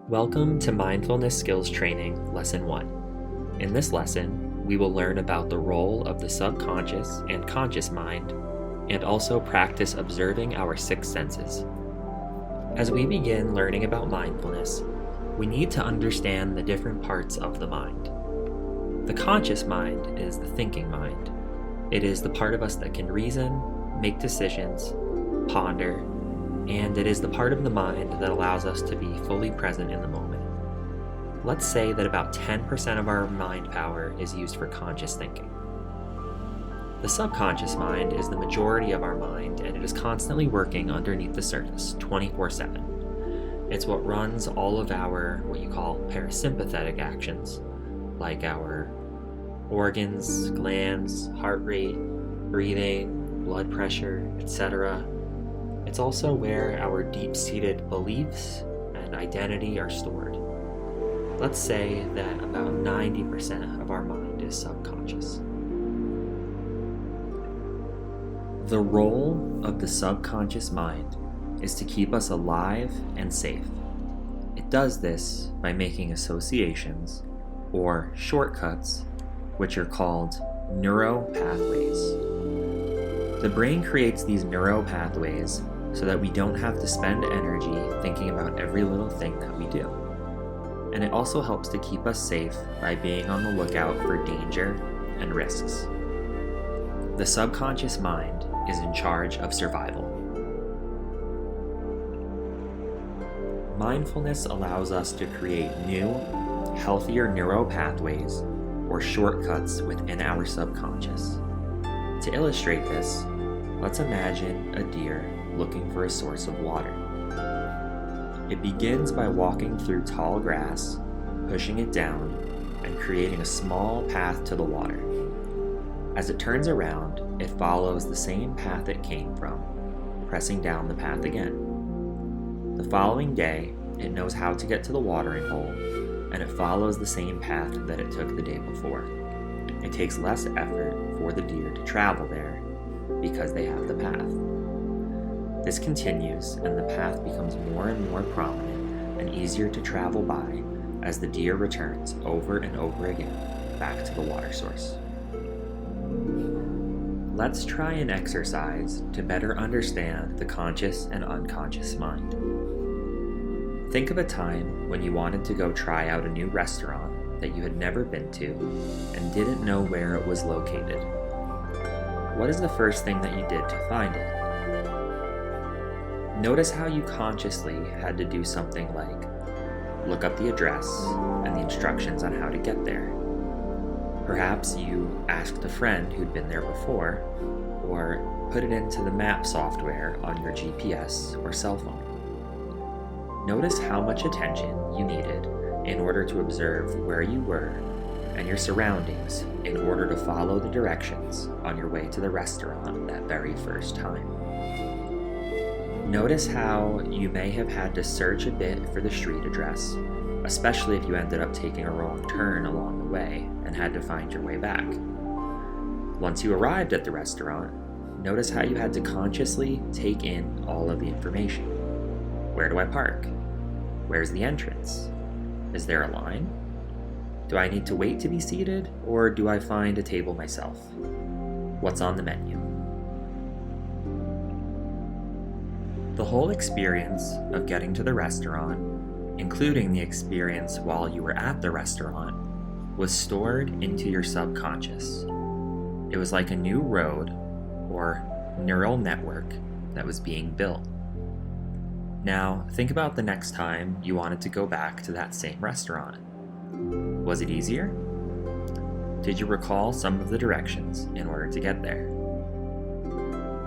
Welcome to Mindfulness Skills Training, Lesson 1. In this lesson, we will learn about the role of the subconscious and conscious mind, and also practice observing our six senses. As we begin learning about mindfulness, we need to understand the different parts of the mind. The conscious mind is the thinking mind. It is the part of us that can reason, make decisions, ponder, and it is the part of the mind that allows us to be fully present in the moment. Let's say that about 10% of our mind power is used for conscious thinking. The subconscious mind is the majority of our mind, and it is constantly working underneath the surface 24/7. It's what runs all of our, what you call, parasympathetic actions, like our organs, glands, heart rate, breathing, blood pressure, etc. It's also where our deep-seated beliefs and identity are stored. Let's say that about 90% of our mind is subconscious. The role of the subconscious mind is to keep us alive and safe. It does this by making associations, or shortcuts, which are called neuropathways. The brain creates these neuropathways so that we don't have to spend energy thinking about every little thing that we do. And it also helps to keep us safe by being on the lookout for danger and risks. The subconscious mind is in charge of survival. Mindfulness allows us to create new, healthier neuropathways or shortcuts within our subconscious. To illustrate this, let's imagine a deer looking for a source of water. It begins by walking through tall grass, pushing it down, and creating a small path to the water. As it turns around, it follows the same path it came from, pressing down the path again. The following day, it knows how to get to the watering hole, and it follows the same path that it took the day before. It takes less effort for the deer to travel there because they have the path. This continues, and the path becomes more and more prominent and easier to travel by as the deer returns over and over again back to the water source. Let's try an exercise to better understand the conscious and unconscious mind. Think of a time when you wanted to go try out a new restaurant that you had never been to and didn't know where it was located. What is the first thing that you did to find it? Notice how you consciously had to do something like look up the address and the instructions on how to get there. Perhaps you asked a friend who'd been there before, or put it into the map software on your GPS or cell phone. Notice how much attention you needed in order to observe where you were and your surroundings in order to follow the directions on your way to the restaurant that very first time. Notice how you may have had to search a bit for the street address, especially if you ended up taking a wrong turn along the way and had to find your way back. Once you arrived at the restaurant, notice how you had to consciously take in all of the information. Where do I park? Where's the entrance? Is there a line? Do I need to wait to be seated, or do I find a table myself? What's on the menu? The whole experience of getting to the restaurant, including the experience while you were at the restaurant, was stored into your subconscious. It was like a new road or neural network that was being built. Now, think about the next time you wanted to go back to that same restaurant. Was it easier? Did you recall some of the directions in order to get there?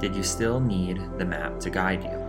Did you still need the map to guide you?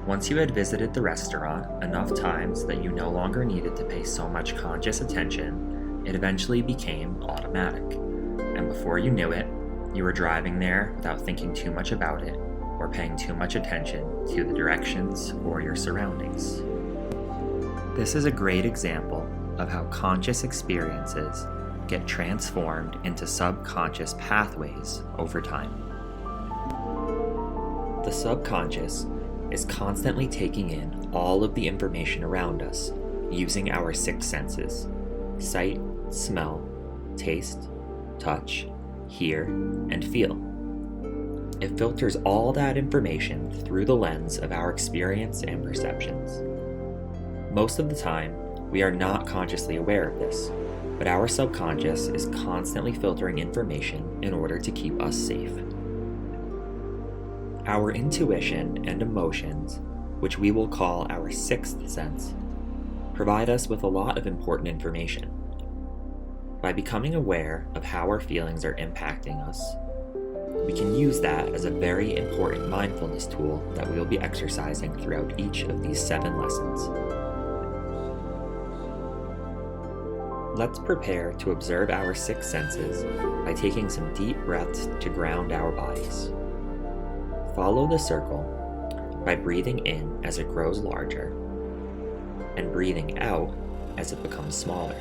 Once you had visited the restaurant enough times that you no longer needed to pay so much conscious attention, it eventually became automatic. And before you knew it, you were driving there without thinking too much about it or paying too much attention to the directions or your surroundings. This is a great example of how conscious experiences get transformed into subconscious pathways over time. The subconscious is constantly taking in all of the information around us using our six senses: sight, smell, taste, touch, hear, and feel. It filters all that information through the lens of our experience and perceptions. Most of the time, we are not consciously aware of this, but our subconscious is constantly filtering information in order to keep us safe. Our intuition and emotions, which we will call our sixth sense, provide us with a lot of important information. By becoming aware of how our feelings are impacting us, we can use that as a very important mindfulness tool that we will be exercising throughout each of these 7 lessons. Let's prepare to observe our 6 senses by taking some deep breaths to ground our bodies. Follow the circle by breathing in as it grows larger and breathing out as it becomes smaller.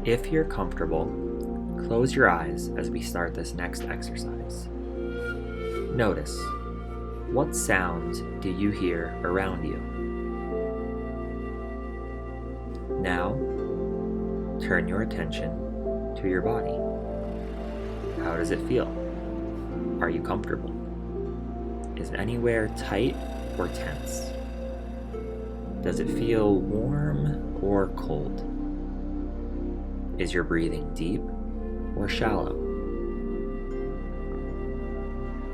If you're comfortable, close your eyes as we start this next exercise. Notice, what sounds do you hear around you? Now, turn your attention to your body. How does it feel? Are you comfortable? Is anywhere tight or tense? Does it feel warm or cold? Is your breathing deep or shallow?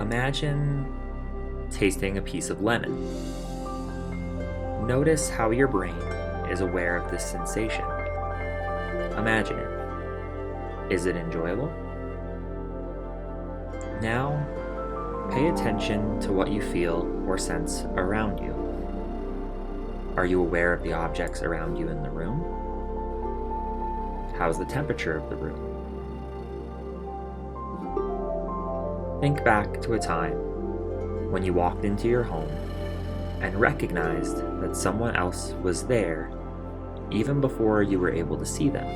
Imagine tasting a piece of lemon. Notice how your brain is aware of this sensation. Imagine it. Is it enjoyable? Now, pay attention to what you feel or sense around you. Are you aware of the objects around you in the room? How's the temperature of the room? Think back to a time when you walked into your home and recognized that someone else was there even before you were able to see them.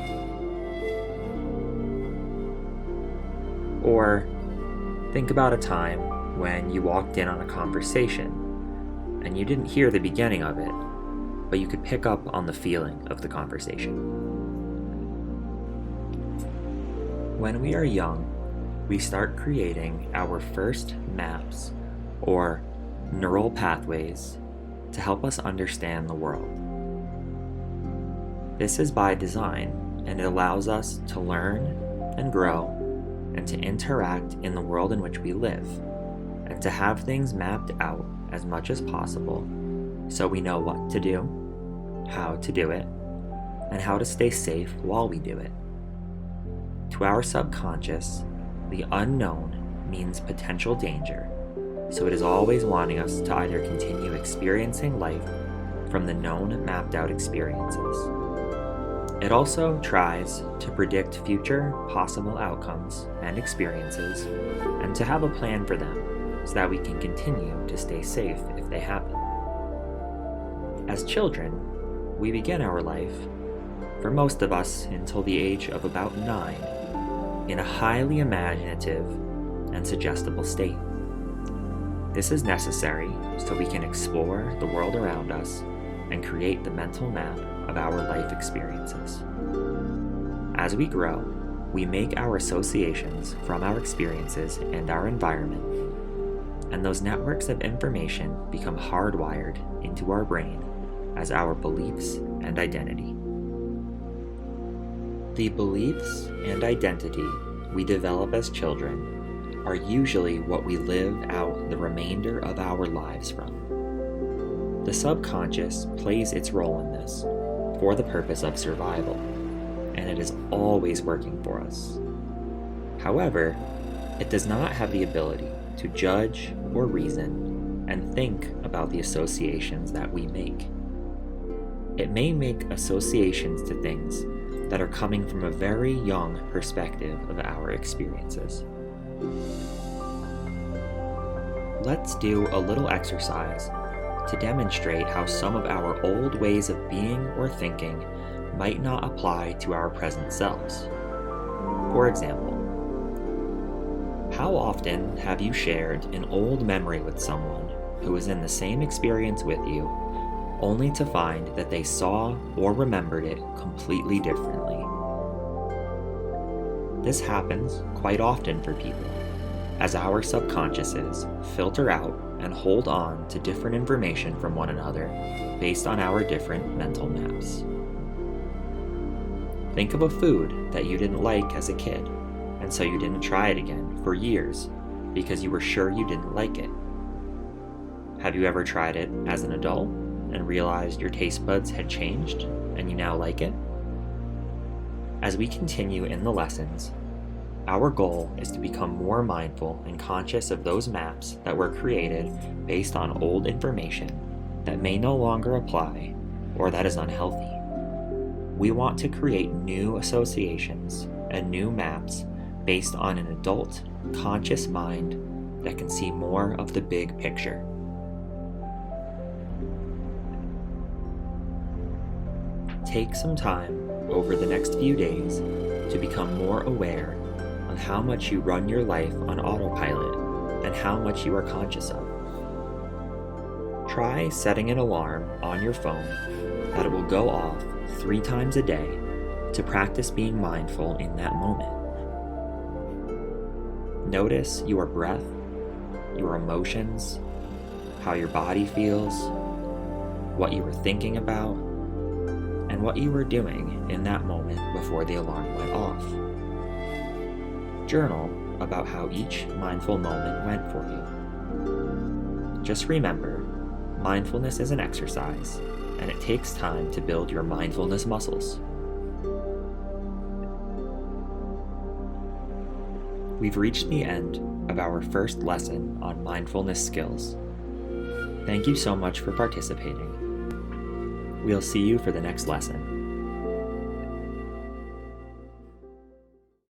Or think about a time when you walked in on a conversation and you didn't hear the beginning of it, but you could pick up on the feeling of the conversation. When we are young, we start creating our first maps or neural pathways to help us understand the world. This is by design, and it allows us to learn and grow and to interact in the world in which we live, and to have things mapped out as much as possible so we know what to do, how to do it, and how to stay safe while we do it. To our subconscious, the unknown means potential danger, so it is always wanting us to either continue experiencing life from the known mapped out experiences. It also tries to predict future possible outcomes and experiences and to have a plan for them so that we can continue to stay safe if they happen. As children, we begin our life, for most of us until the age of about 9, in a highly imaginative and suggestible state. This is necessary so we can explore the world around us and create the mental map of our life experiences. As we grow, we make our associations from our experiences and our environment, and those networks of information become hardwired into our brain as our beliefs and identity. The beliefs and identity we develop as children are usually what we live out the remainder of our lives from. The subconscious plays its role in this for the purpose of survival, and it is always working for us. However, it does not have the ability to judge or reason and think about the associations that we make. It may make associations to things that are coming from a very young perspective of our experiences. Let's do a little exercise to demonstrate how some of our old ways of being or thinking might not apply to our present selves. For example, how often have you shared an old memory with someone who was in the same experience with you, only to find that they saw or remembered it completely differently? This happens quite often for people, as our subconsciouses filter out and hold on to different information from one another based on our different mental maps. Think of a food that you didn't like as a kid, and so you didn't try it again for years because you were sure you didn't like it. Have you ever tried it as an adult and realized your taste buds had changed and you now like it? As we continue in the lessons, our goal is to become more mindful and conscious of those maps that were created based on old information that may no longer apply or that is unhealthy. We want to create new associations and new maps based on an adult, conscious mind that can see more of the big picture. Take some time over the next few days to become more aware on how much you run your life on autopilot and how much you are conscious of. Try setting an alarm on your phone that it will go off 3 times a day to practice being mindful in that moment. Notice your breath, your emotions, how your body feels, what you were thinking about, and what you were doing in that moment before the alarm went off. Journal about how each mindful moment went for you. Just remember, mindfulness is an exercise, and it takes time to build your mindfulness muscles. We've reached the end of our first lesson on mindfulness skills. Thank you so much for participating. We'll see you for the next lesson.